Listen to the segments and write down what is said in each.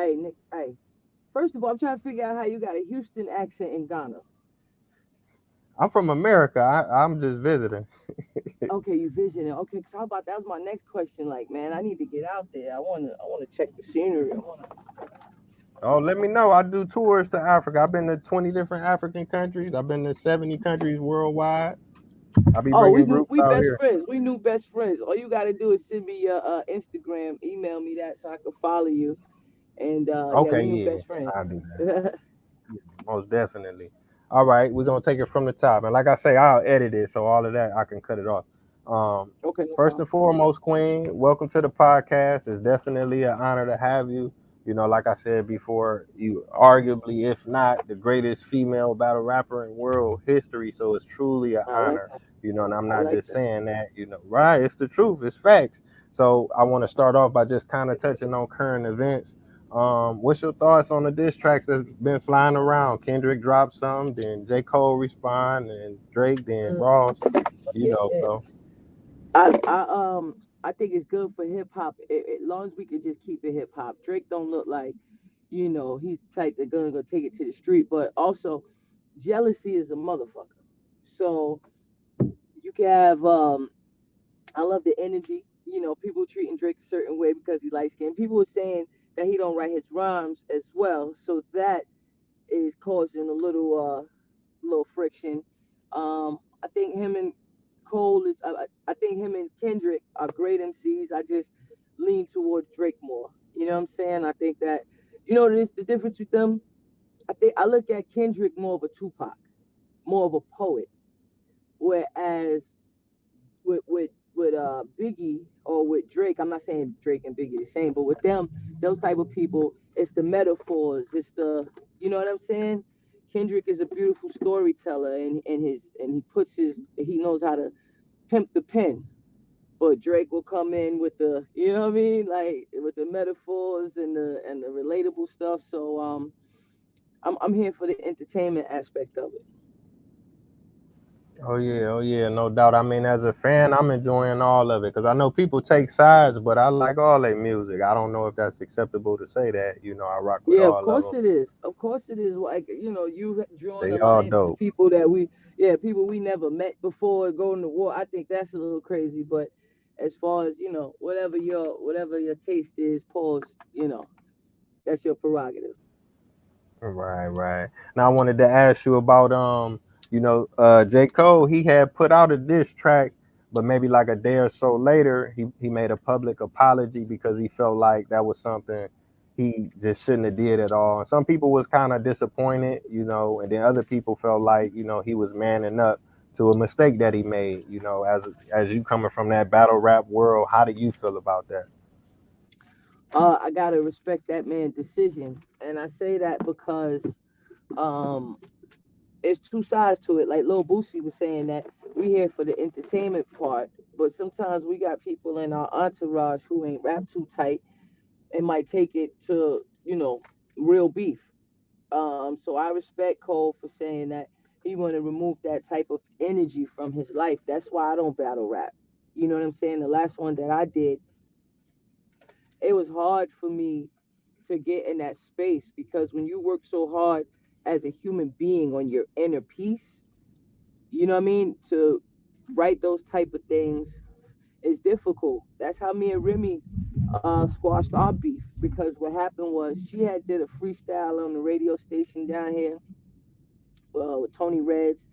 Hey, Nick. Hey, first of all, I'm trying to figure out how you got a Houston accent in Ghana. I'm from America. I'm just visiting. Okay, you visiting. Okay, cause how about that was my next question. Like, man, I need to get out there. I wanna check the scenery. I wanna. Oh, let me know. I do tours to Africa. I've been to 20 different African countries. I've been to 70 countries worldwide. I'll be Oh, bringing groups we out best here. friends. We new best friends. All you gotta do is send me your Instagram, email me that so I can follow you. And yeah, Okay, we new yeah, best friends. I'll do that. Most definitely. All right, we're gonna take it from the top, and like I say, I'll edit it so all of that I can cut it off. Um, Okay, no First problem. and foremost, Queen, welcome to the podcast. It's definitely an honor to have you. You know, like I said before, you arguably, if not the greatest female battle rapper in world history. So it's truly an I like honor. that. You know, and I'm I not like just that. saying that. You know, right? It's the truth. It's facts. So I want to start off by just kind of touching on current events. What's your thoughts on the diss tracks that's been flying around? Kendrick dropped some, then J. Cole respond, and Drake, then Mm, Ross. You know, yeah. so I think it's good for hip hop. As long as we can just keep it hip hop. Drake don't look like, he's the type that gonna go take it to the street. But also, jealousy is a motherfucker. So you can have I love the energy. People treating Drake a certain way because he light skinned. People were saying that he don't write his rhymes as well. So that is causing a little friction. I think him and Cole is. I think him and Kendrick are great MCs. I just lean towards Drake more. You know what I'm saying? I think that the difference with them. I think I look at Kendrick more of a Tupac, more of a poet, whereas with Biggie or with Drake, I'm not saying Drake and Biggie the same, but with them, those type of people, it's the metaphors, it's the you know what I'm saying? Kendrick is a beautiful storyteller and he knows how to pimp the pen. But Drake will come in with the what I mean, like with the metaphors and the relatable stuff. So I'm here for the entertainment aspect of it. oh yeah, no doubt. I mean, as a fan, I'm enjoying all of it because I know people take sides, but I like all their music. I don't know if that's acceptable to say that. You know, I rock with Yeah, of all of course them. it is. Of course it is. Like you drawing They all alliance to dope. people that people we never met before going to war. I think that's a little crazy. But as far as whatever your taste is, pause. That's your prerogative. Right, right. Now I wanted to ask you about J. Cole, he had put out a diss track, but maybe like a day or so later, he made a public apology because he felt like that was something he just shouldn't have did at all. And some people was kind of disappointed, and then other people felt like, he was manning up to a mistake that he made, as you coming from that battle rap world, how do you feel about that? I gotta respect that man's decision, and I say that because um, there's two sides to it. Like Lil Boosie was saying that we here for the entertainment part, but sometimes we got people in our entourage who ain't rap too tight and might take it to real beef. So I respect Cole for saying that he want to remove that type of energy from his life. That's why I don't battle rap. You know what I'm saying? The last one that I did, it was hard for me to get in that space because when you work so hard as a human being on your inner peace, you know what I mean, to write those type of things is difficult. That's how me and Remy squashed our beef because what happened was she had did a freestyle on the radio station down here with Tony Reds,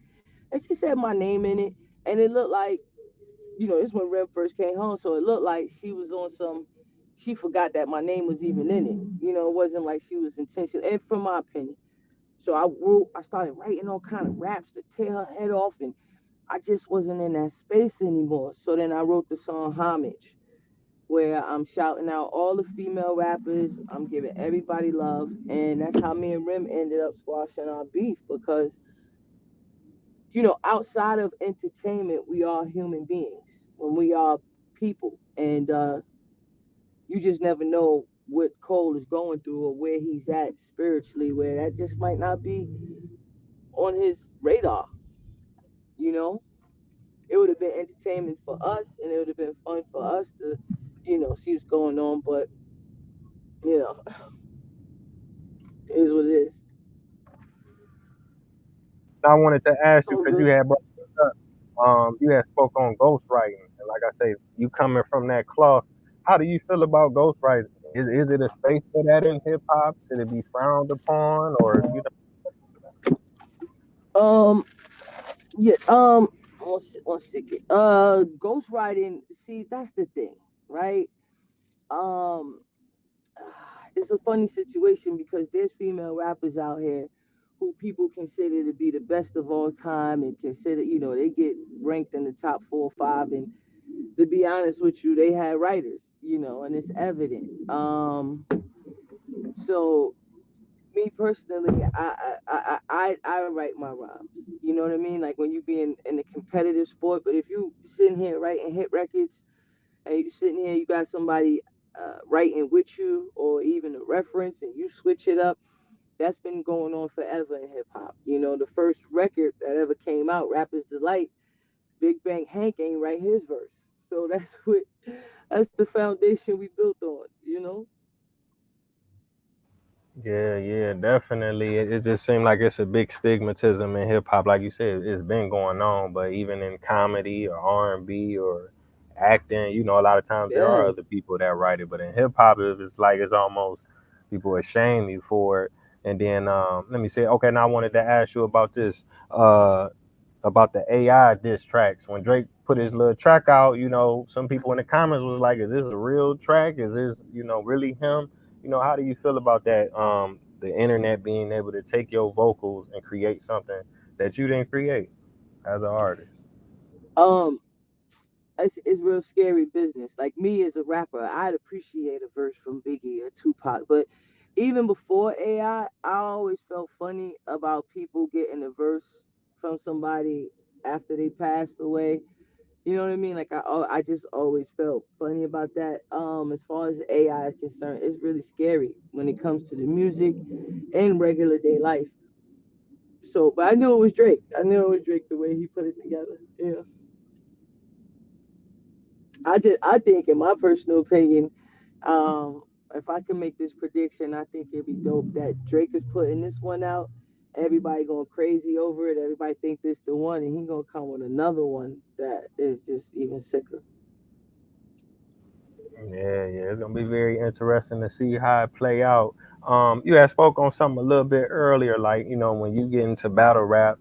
and she said my name in it, and it looked like this when Rem first came home, so it looked like she was on some. She forgot that my name was even in it. It wasn't like she was intentional, and from my opinion. So I started writing all kind of raps to tear her head off, and I just wasn't in that space anymore. So then I wrote the song Homage, where I'm shouting out all the female rappers. I'm giving everybody love. And that's how me and Rim ended up squashing our beef because, outside of entertainment, we are human beings when we are people. And you just never know what Cole is going through or where he's at spiritually, where that just might not be on his radar, you know? It would have been entertainment for us and it would have been fun for us to, see what's going on. But, you know, It is what it is. I wanted to ask It's you all because you good. had brought this up. You had spoke on ghostwriting, and like I say, you coming from that cloth. How do you feel about ghostwriting? Is it a space for that in hip hop? Should it be frowned upon, or you Um, yeah. One second. Ghostwriting. See, that's the thing, right? Um, it's a funny situation because there's female rappers out here who people consider to be the best of all time and consider, they get ranked in the top 4 or 5. And to be honest with you, they had writers, and it's evident. So me personally, I write my rhymes. You know what I mean? Like when you be in a competitive sport, but if you sitting here writing hit records and you sitting here, you got somebody writing with you or even a reference and you switch it up, that's been going on forever in hip hop. The first record that ever came out, Rapper's Delight, Big Bang Hank ain't write his verse. So that's the foundation we built on. Yeah, yeah, definitely. It just seemed like it's a big stigmatism in hip hop. Like you said, it's been going on, but even in comedy or R&B or acting, a lot of times there are Yeah. other people that write it. But in hip hop, it's like it's almost people are shame you for it. And then let me say, okay, now I wanted to ask you about this. About the AI diss tracks. When Drake put his little track out, some people in the comments was like, "Is this a real track? Is this, really him?" How do you feel about that? The internet being able to take your vocals and create something that you didn't create as an artist. Um, it's real scary business. Like me as a rapper, I'd appreciate a verse from Biggie or Tupac, but even before I always felt funny about people getting a verse from somebody after they passed away. You know what I mean? Like I just always felt funny about that. As far as AI is concerned, it's really scary when it comes to the music and regular day life. So, but I knew it was Drake. I knew it was Drake the way he put it together. Yeah. I think, in my personal opinion, um, if I can make this prediction, I think it'd be dope that Drake is putting this one out. Everybody going crazy over it. Everybody think this the one, and he gonna come with another one that is just even sicker. Yeah, yeah, it's gonna be very interesting to see how it play out. You had spoke on something a little bit earlier, like when you get into battle rap,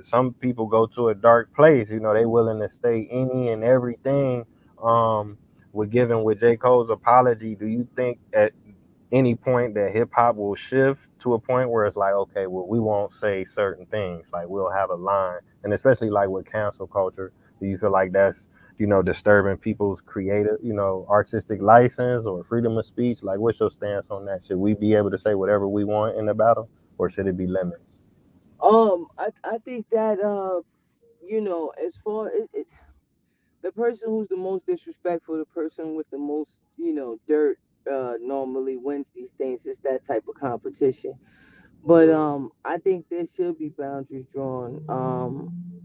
some people go to a dark place. They willing to say any and everything. Um, with given with J. Cole's apology, do you think at any point that hip hop will shift to a point where it's like, okay, well, we won't say certain things, like we'll have a line, and especially like with cancel culture, do you feel like that's disturbing people's creative, artistic license or freedom of speech? Like, what's your stance on that? Should we be able to say whatever we want in the battle, or should it be limits? I think that as far the person who's the most disrespectful, the person with the most dirt, normally wins these things. It's that type of competition. But I think there should be boundaries drawn.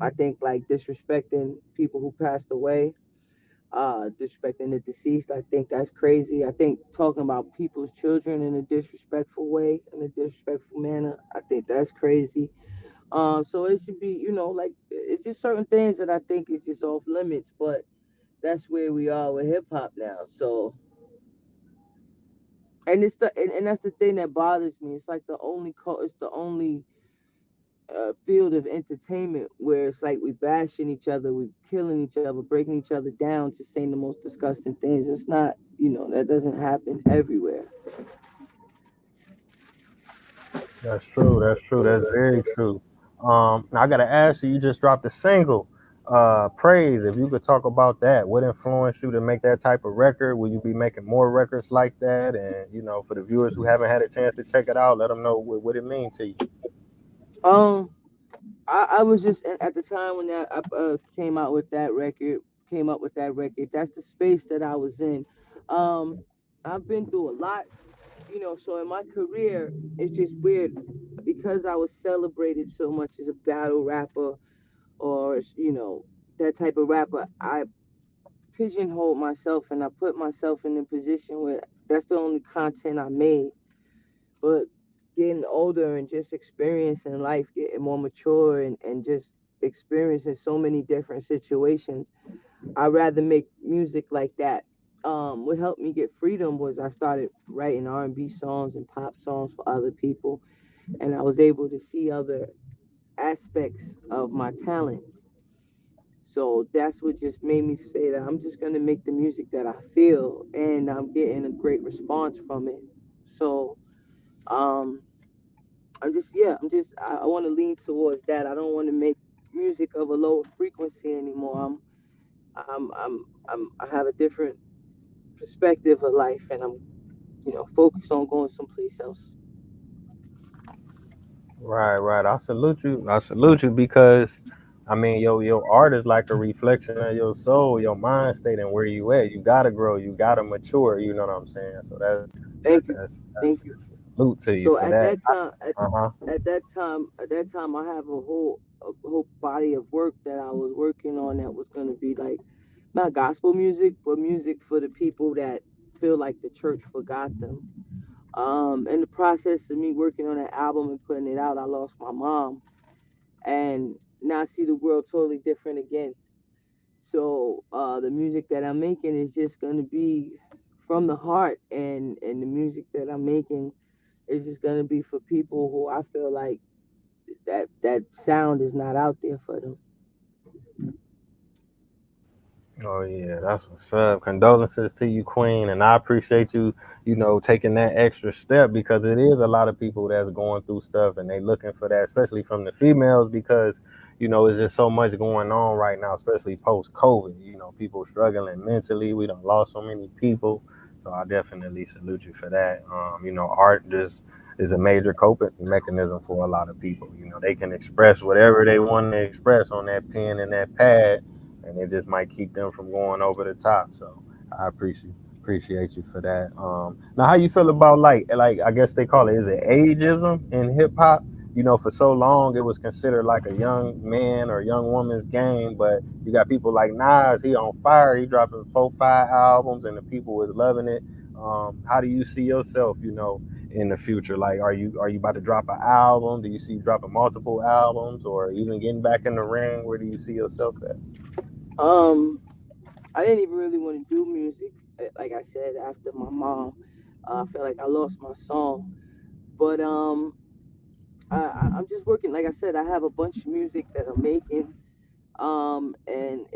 I think like disrespecting people who passed away, disrespecting the deceased. I think that's crazy. I think talking about people's children in a disrespectful way, in a disrespectful manner, I think that's crazy. So it should be, like it's just certain things that I think is just off limits. But that's where we are with hip hop now. So, and and that's the thing that bothers me. It's like it's the only field of entertainment where it's like we bashing each other, we killing each other, breaking each other down, just saying the most disgusting things. It's not, that doesn't happen everywhere. That's true. That's true. That's very true. Now I gotta ask you. You just dropped a single, "Praise." If you could talk about that, what influenced you to make that type of record? Will you be making more records like that? And for the viewers who haven't had a chance to check it out, let them know what it means to you. Um, I was just at the time when that I came up with that record. That's the space that I was in. Um, I've been through a lot, So in my career, it's just weird because I was celebrated so much as a battle rapper or that type of rapper. I pigeonholed myself and I put myself in a position where that's the only content I made. But getting older and just experiencing life, getting more mature, and just experiencing so many different situations, I'd rather make music like that. What helped me get freedom was I started writing R&B songs and pop songs for other people, and I was able to see other aspects of my talent. So that's what just made me say that I'm just gonna make the music that I feel, and I'm getting a great response from it. So um, I want to lean towards that. I don't want to make music of a low frequency anymore. I have a different perspective of life, and I'm focused on going someplace else. Right, right. I salute you. I salute you because, I mean, your art is like a reflection of your soul, your mind state, and where you at. You gotta grow. You gotta mature. You know what I'm saying? So Thank you, that's thank you. a salute to you So for that. Uh huh. at that time, I have a whole body of work that I was working on that was gonna be like not gospel music, but music for the people that feel like the church forgot them. In the process of me working on that album and putting it out, I lost my mom, and now I see the world totally different again. So the music that I'm making is just gonna be from the heart, and the music that I'm making is just gonna be for people who I feel like that sound is not out there for them. Oh yeah, that's what's up. Condolences to you, Queen, and I appreciate you, taking that extra step because it is a lot of people that's going through stuff and they looking for that, especially from the females because, it's just so much going on right now, especially post COVID. People struggling mentally. We done lost so many people, so I definitely salute you for that. Art just is a major coping mechanism for a lot of people. They can express whatever they want to express on that pen and that pad and it just might keep them from going over the top. So I appreciate you for that. Now, how you feel about like I guess they call it is it ageism in hip hop? For so long it was considered like a young man or young woman's game, but you got people like Nas, he on fire, he dropping 4, 5 albums, and the people was loving it. How do you see yourself, in the future? Like, are you about to drop an album? Do you see you dropping multiple albums, or even getting back in the ring? Where do you see yourself at? Um, I didn't even really want to do music, like I said, after my mom. I felt like I lost my song, but I'm just working. Like I said, I have a bunch of music that I'm making. And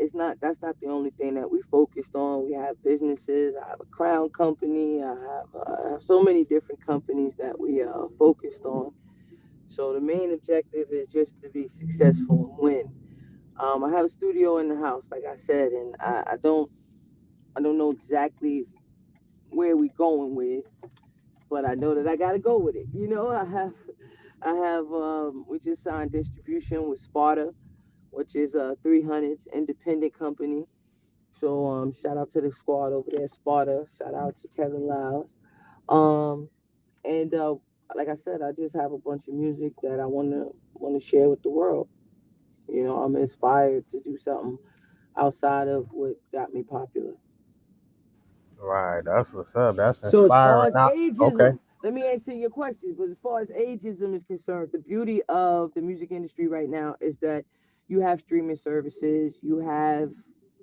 that's not the only thing that we focused on. We have businesses. I have a crown company. I have so many different companies that we focused on. So the main objective is just to be successful and win. I have a studio in the house, like I said, and I don't know exactly where we going with it, but I know that I gotta go with it. We just signed distribution with Sparta, which is a 300s independent company. So shout out to the squad over there, Sparta. Shout out to Kevin Lyles. Um, and like I said, I just have a bunch of music that I wanna share with the world. I'm inspired to do something outside of what got me popular. Right, that's what's up. That's So as inspiring. far as Now, okay. ageism, let me answer your question. But as far as ageism is concerned, the beauty of the music industry right now is that you have streaming services, you have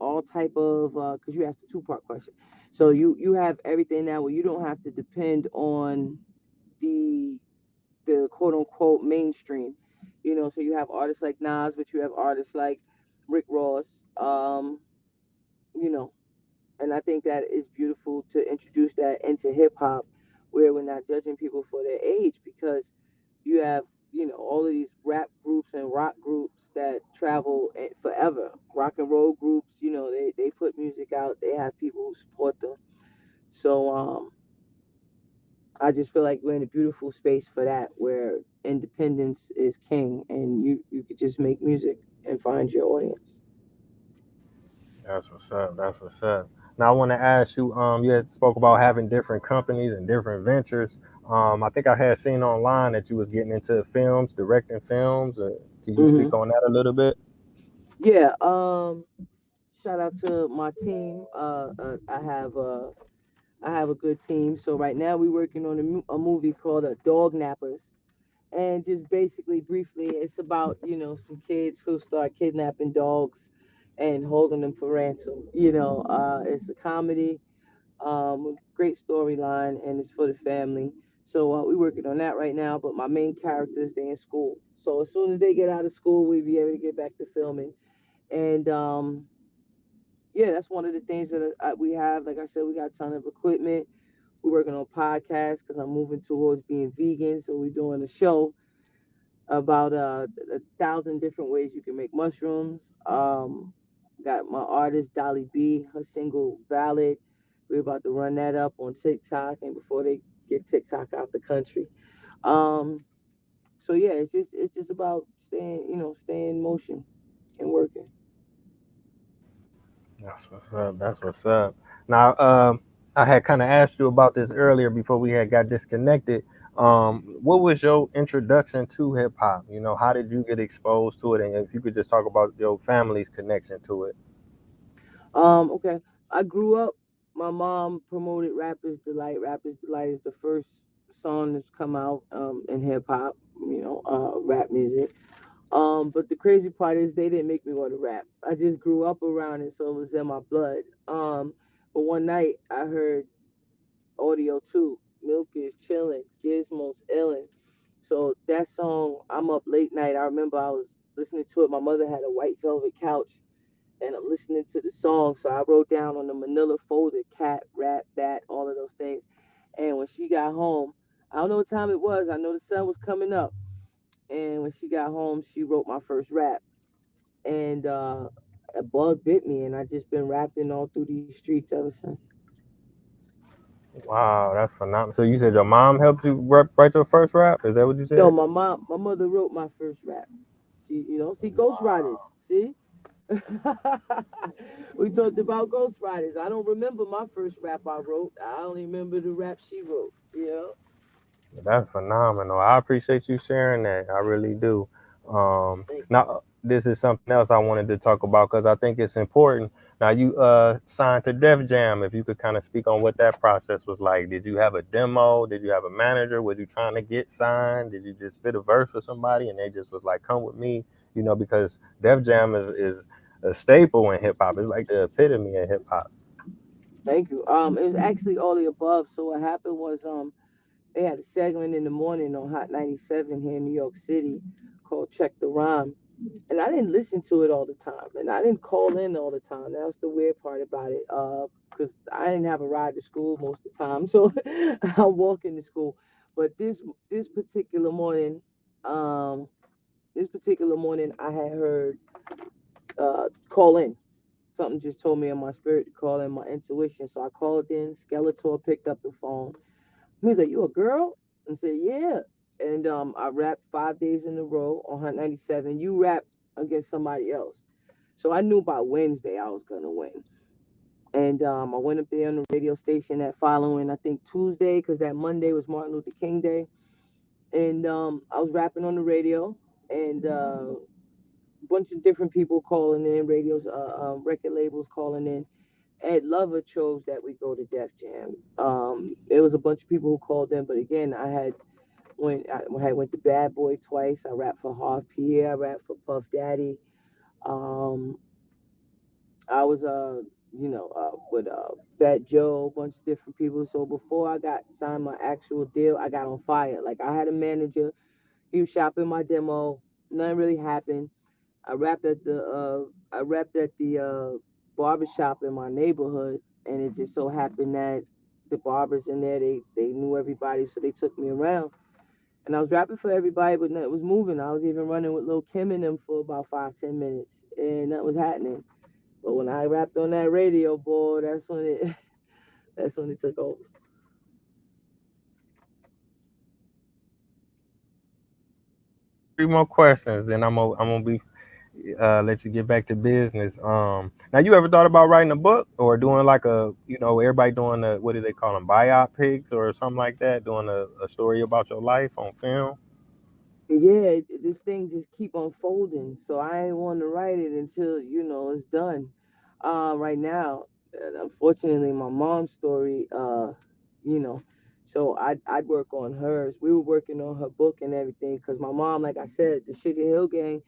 all type of because you asked a two-part question. So you have everything now where you don't have to depend on the the quote unquote mainstream. So you have artists like Nas, but you have artists like Rick Ross. You know, and I think that is beautiful to introduce that into hip hop, where we're not judging people for their age because you have all of these rap groups and rock groups that travel forever. Rock and roll groups, they put music out. They have people who support them. So I just feel like we're in a beautiful space for that, where independence is king, and you could just make music and find your audience. That's what's up. That's what's up. Now I want to ask you. You had spoke about having different companies and different ventures. I think I had seen online that you was getting into films, directing films. Can you Hmm. speak on that a little bit? Yeah. Shout out to my team. I have I have a good team. So right now we're working on a movie called Dog Nappers, and just basically briefly, it's about some kids who start kidnapping dogs and holding them for ransom. It's a comedy, great storyline, and it's for the family. So we're working on that right now. But my main characters, they in school. So as soon as they get out of school, we'll be able to get back to filming. And yeah, that's one of the things that we have. Like I said, we got a ton of equipment. We're working on podcasts because I'm moving towards being vegan. So we're doing a show about 1,000 different ways you can make mushrooms. Got my artist Dolly B, her single "Valid." We're about to run that up on TikTok, and before they get TikTok out the country. Um, so yeah, it's just about staying in motion and working. That's what's up. That's what's up. Now, I had kind of asked you about this earlier before we had got disconnected. What was your introduction to hip hop? You know, how did you get exposed to it? And if you could just talk about your family's connection to it. Okay. I grew up. My mom promoted Rappers Delight. Rappers Delight is the first song that's come out in hip hop. Rap music. But the crazy part is they didn't make me want to rap. I just grew up around it, so it was in my blood. But one night I heard audio too. Milk is chilling, Gizmo's illin'. So that song, I'm up late night. I remember I was listening to it. My mother had a white velvet couch, and I'm listening to the song. So I wrote down on the manila folder cat, rat, bat, all of those things. And when she got home, I don't know what time it was. I know the sun was coming up. And when she got home, she wrote my first rap. And a bug bit me, and I just been rapping all through these streets ever since. Wow, that's phenomenal. So you said your mom helped you write your first rap? Is that what you No, said? my mother wrote my first rap. See, Ghost Riders. See, we talked about Ghost Riders. I don't remember my first rap I wrote. I only remember the rap she wrote. That's phenomenal. I appreciate you sharing that. I really do. Thank you. Now, this is something else I wanted to talk about because I think it's important. Now, you signed to Def Jam. If you could kind of speak on what that process was like. Did you have a demo? Did you have a manager? Was you trying to get signed? Did you just spit a verse for somebody and they just was like, "Come with me"? You know, because Def Jam is a staple in hip hop. It's like the epitome of hip hop. Thank you. It was actually all the above. So what happened was they had a segment in the morning on Hot 97 here in New York City called Check the Rhyme. And I didn't listen to it all the time, and I didn't call in all the time. That was the weird part about it, because I didn't have a ride to school most of the time, so I'm walking to school. But this particular morning, um, I had heard call in. Something just told me in my spirit to call in, my intuition. So I called in. Skeletor picked up the phone. He was like, "You a girl?" And said, "Yeah." And I rapped 5 days in a row on Hot 97. You rap against somebody else. So I knew by Wednesday I was gonna win. And I went up there on the radio station that following, I think Tuesday, because that Monday was Martin Luther King Day. And I was rapping on the radio, and a bunch of different people calling in, radios, record labels calling in. Ed Lover chose that we go to Def Jam. There was a bunch of people who called in, but again, I went to Bad Boy twice. I rapped for Harv Pierre. I rapped for Puff Daddy. Um, I was with Fat Joe, a bunch of different people. So before I got signed my actual deal, I got on fire. Like I had a manager. He was shopping my demo. Nothing really happened. I rapped at the barber shop in my neighborhood, and it just so happened that the barbers in there they knew everybody, so they took me around. And I was rapping for everybody, but nothing was moving. I was even running with Lil Kim and them for about 5-10 minutes, and that was happening. But when I rapped on that radio, boy, that's when it that's when it took over. Three more questions, then I'm gonna be let you get back to business. Now you ever thought about writing a book or doing like a, everybody doing a, what do they call them, biopics or something like that, doing a story about your life on film? Yeah, this thing just keep unfolding. So I ain't want to write it until it's done. Right now, And unfortunately, my mom's story, you know, so I'd work on hers. We were working on her book and everything because my mom, like I said, the Sugar Hill Gang,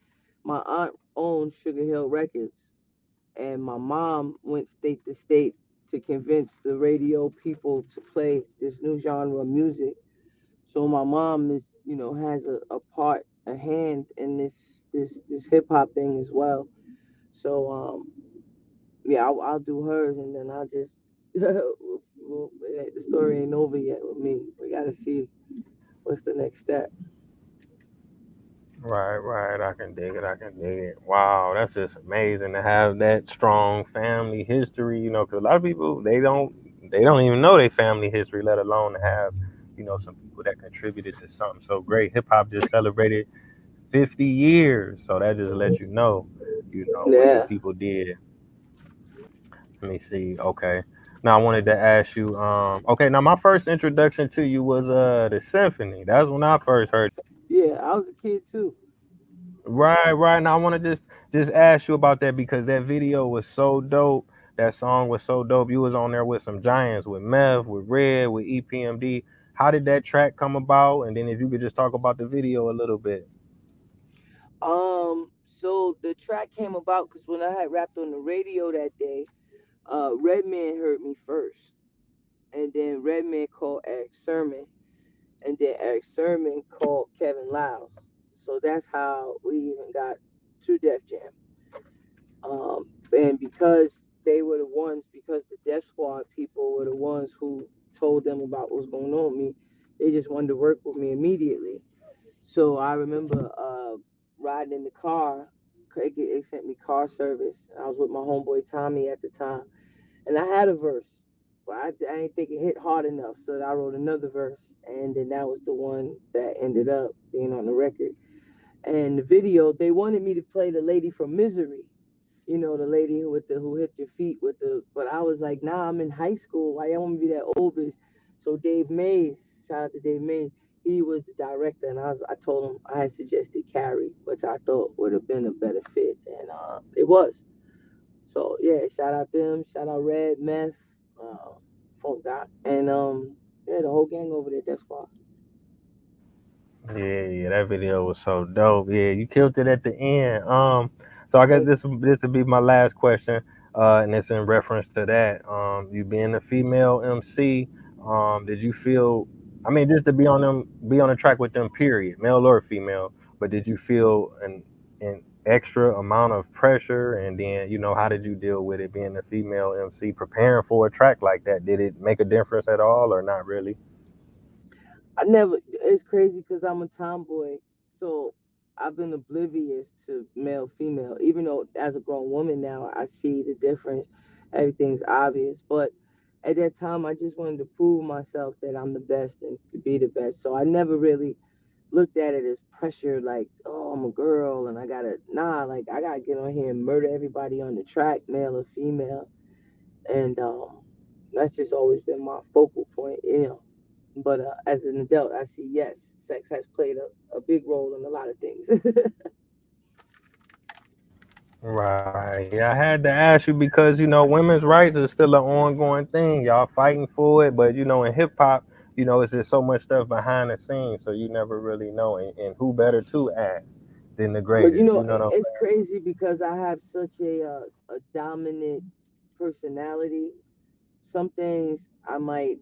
my aunt owned Sugar Hill Records, and my mom went state to state to convince the radio people to play this new genre of music. So my mom is, has a part, a hand in this hip hop thing as well. So yeah, I'll do hers, and then I'll just. The story ain't over yet with me. We gotta see what's the next step. Right, right. I can dig it. I can dig it. Wow, that's just amazing to have that strong family history. Because a lot of people they don't even know their family history, let alone to have some people that contributed to something so great. Hip hop just celebrated 50 years, so that just lets you know what the Yeah, people did. Let me see. Okay. Now I wanted to ask you. Okay. Now my first introduction to you was the symphony. That's when I first heard. yeah. I was a kid too. Right, right. Now I want to just ask you about that because that video was so dope. That song was so dope. You was on there with some giants, with Mev, with Red, with EPMD. How did that track come about? And then if you could just talk about the video a little bit. So the track came about because when I had rapped on the radio that day, Redman heard me first, and then Redman called Eric Sermon, and then Eric Sermon called Kevin Liles. So that's how we even got to Def Jam. And because they were the ones, because the Death Squad people were the ones who told them about what's going on with me, they just wanted to work with me immediately. So I remember riding in the car. They sent me car service. I was with my homeboy Tommy at the time, and I had a verse, but I didn't think it hit hard enough, so I wrote another verse, and then that was the one that ended up being on the record. And the video, they wanted me to play the lady from Misery, the lady who hit your feet with the. But I was like, nah, I'm in high school. Why y'all want me to be that old bitch? So Dave Mays, shout out to Dave Mays, he was the director, and I told him I had suggested Carrie, which I thought would have been a better fit, and it was. So yeah, shout out them, shout out Red, Meth, Funk Dot, and yeah, the whole gang over there. That's why. Yeah, yeah, that video was so dope. Yeah, you killed it at the end. So I guess Thank this would be my last question, and it's in reference to that. You being a female MC, did you feel? I mean, just to be on a track with them, period, male or female. But did you feel an extra amount of pressure? And then, how did you deal with it being a female MC preparing for a track like that? Did it make a difference at all, or not really? I never. It's crazy because I'm a tomboy, so I've been oblivious to male, female. Even though as a grown woman now, I see the difference. Everything's obvious, but at that time, I just wanted to prove myself that I'm the best and could be the best. So I never really looked at it as pressure, like, oh, I'm a girl and I gotta, nah, like I gotta get on here and murder everybody on the track, male or female, and that's just always been my focal point. But as an adult, I see yes, sex has played a big role in a lot of things. Right, right. Yeah, I had to ask you because women's rights is still an ongoing thing. Y'all fighting for it, but in hip hop, it's just so much stuff behind the scenes, so you never really know. And who better to ask than the But greatest? You know what I'm it's crazy because I have such a dominant personality. Some things I might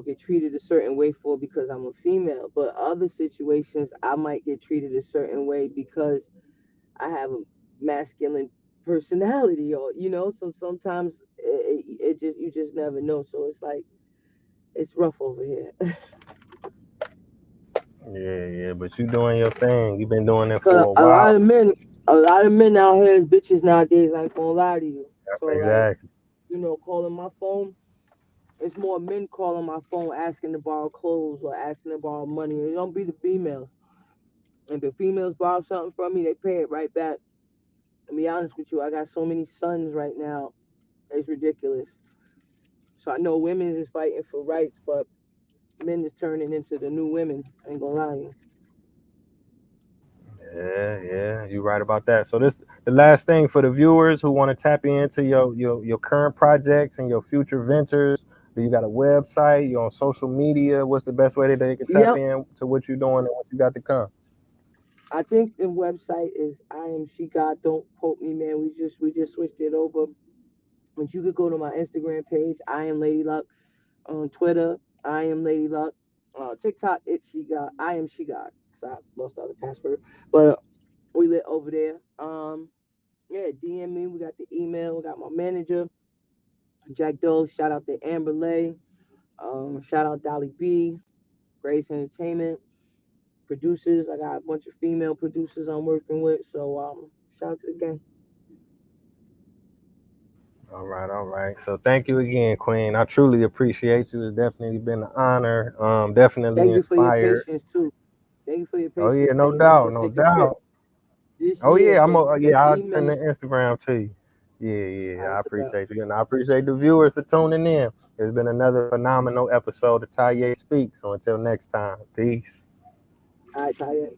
get treated a certain way for because I'm a female, but other situations I might get treated a certain way because I have a masculine personality, or sometimes it just you just never know. So it's like it's rough over here. saying? Yeah, yeah. But you doing your thing. You've been doing it Cause for a a while. lot of men, out here is bitches nowadays. I ain't gonna lie to you. So like, Exactly. calling my phone. It's more men calling my phone asking to borrow clothes or asking to borrow money. It don't be the females. If the females borrow something from me, they pay it right back. To be honest with you, I got so many sons right now. It's ridiculous. So I know women is fighting for rights, but men is turning into the new women. I ain't gonna lie to you. Yeah, yeah. You right about that. So the last thing for the viewers who want to tap into your current projects and your future ventures. Do you got a website? You on social media? What's the best way that they can tap Yep. in to what you're doing and what you got to come? I think the website is I am she God. Don't quote me, man. We just switched it over. But you could go to my Instagram page. I am Lady Luck. On Twitter, I am Lady Luck. TikTok, it's she God. I am she God. So I lost the other password, but we lit over there. Yeah, DM me. We got the email. We got my manager, Jack Doe. Shout out to Amber Lay. Shout out Dolly B. Grace Entertainment. Producers. I got a bunch of female producers I'm working with. So shout out to the gang. All right, all right. So thank you again, Queen. I truly appreciate you. It's definitely been an honor. Definitely Thank you for your inspired. patience too. Thank you for your Oh patience yeah, no telling me I'm doubt, gonna no take a trip doubt. this Oh year. yeah, So yeah. I'll send email the me. Instagram to you. Yeah, yeah. I That's about. appreciate you, and I appreciate the viewers for tuning in. It's been another phenomenal episode of Taye Speaks. So until next time, peace. All right, Ty.